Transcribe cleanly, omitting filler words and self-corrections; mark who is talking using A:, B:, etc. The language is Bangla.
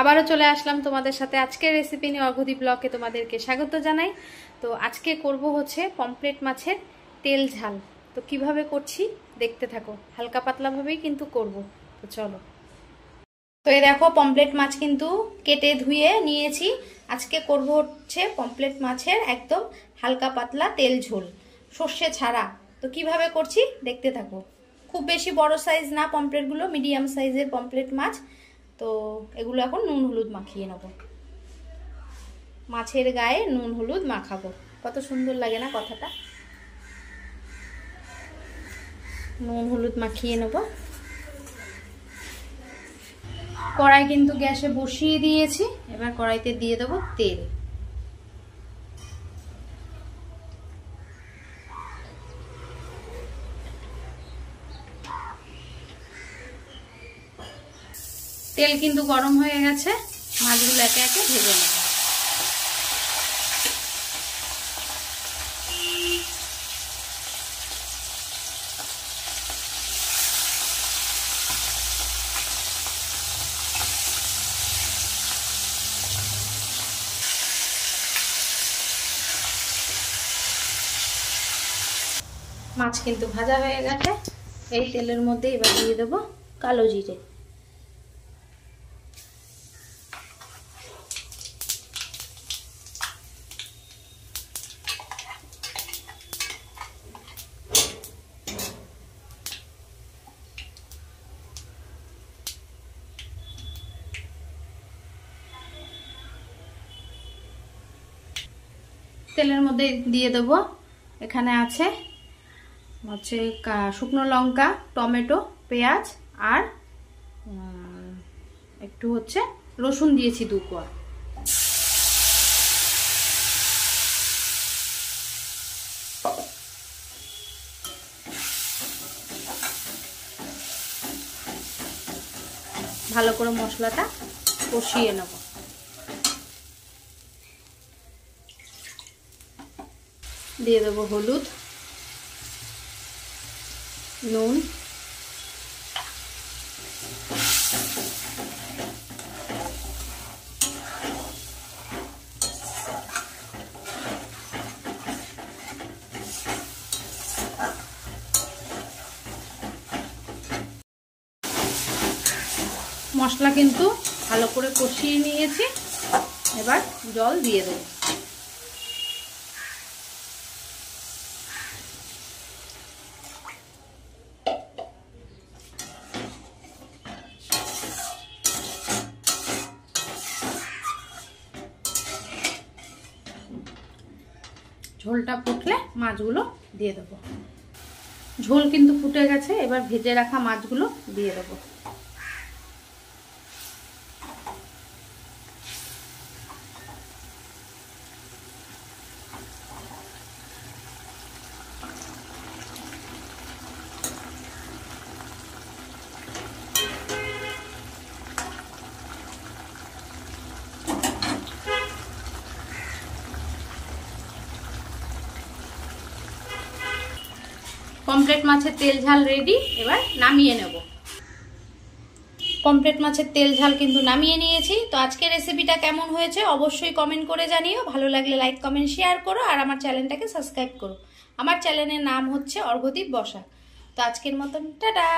A: আবারও চলে আসলাম তোমাদের সাথে আজকের রেসিপি নিয়ে। অর্ঘদীপ ব্লগে তোমাদেরকে স্বাগত জানাই। তো আজকে করব হচ্ছে পমফ্রেট মাছের তেল ঝাল। তো কিভাবে করছি দেখতে থাকো, হালকা পাতলা ভাবেই কিন্তু করব। তো চলো। তো এই দেখো পমফ্রেট মাছ কিন্তু কেটে ধুয়ে নিয়েছি। আজকে করব হচ্ছে পমফ্রেট মাছের একদম হালকা পাতলা তেল ঝোল, সর্ষে ছাড়া। তো কিভাবে করছি দেখতে থাকো। খুব বেশি বড় সাইজ না পমফ্রেটগুলো, মিডিয়াম সাইজের পমফ্রেট মাছ। তো এগুলো এখন নুন হলুদ মাখিয়ে নেব। মাছের গায়ে নুন হলুদ মাখাবো, কত সুন্দর লাগে না কথাটা। নুন হলুদ মাখিয়ে নেব। কড়াই কিন্তু গ্যাসে বসিয়ে দিয়েছি। এবার কড়াইতে দিয়ে দেবো তেল। তেল কিন্তু গরম হয়ে গেছে, মাছগুলো একে একে ভেজে নেব। মাছ কিন্তু ভাজা হয়ে গেছে। এই তেলের মধ্যে এবার দিয়ে দেবো কালো জিরে। তেলের মধ্যে দিয়ে দেবো, এখানে আছে হচ্ছে শুকনো লঙ্কা, টমেটো, পেঁয়াজ আর একটু হচ্ছে রসুন দিয়েছি 2 কোয়া। ভালো করে মশলাটা কষিয়ে নেব। দিয়ে দেবো হলুদ, নুন, মশলা কিন্তু ভালো করে কষিয়ে নিয়েছি। এবার জল দিয়ে দেবো। ঝোলটা ফুটলে মাছগুলো দিয়ে দেবো। ঝোল কিন্তু ফুটে গেছে, এবার ভেজে রাখা মাছগুলো দিয়ে দেবো। পমফ্রেট মাছের তেল ঝাল রেডি, এবার নামিয়ে নেব। পমফ্রেট মাছের তেল ঝাল কিন্তু নামিয়ে নিয়েছি। তো আজকের রেসিপিটা কেমন হয়েছে অবশ্যই কমেন্ট করে জানিও। ভালো লাগলে লাইক কমেন্ট শেয়ার করো আর আমার চ্যানেলটাকে সাবস্ক্রাইব করো। আমার চ্যানেলের নাম হচ্ছে অর্ঘদীপ বসাক। তো আজকের মতন টাটা।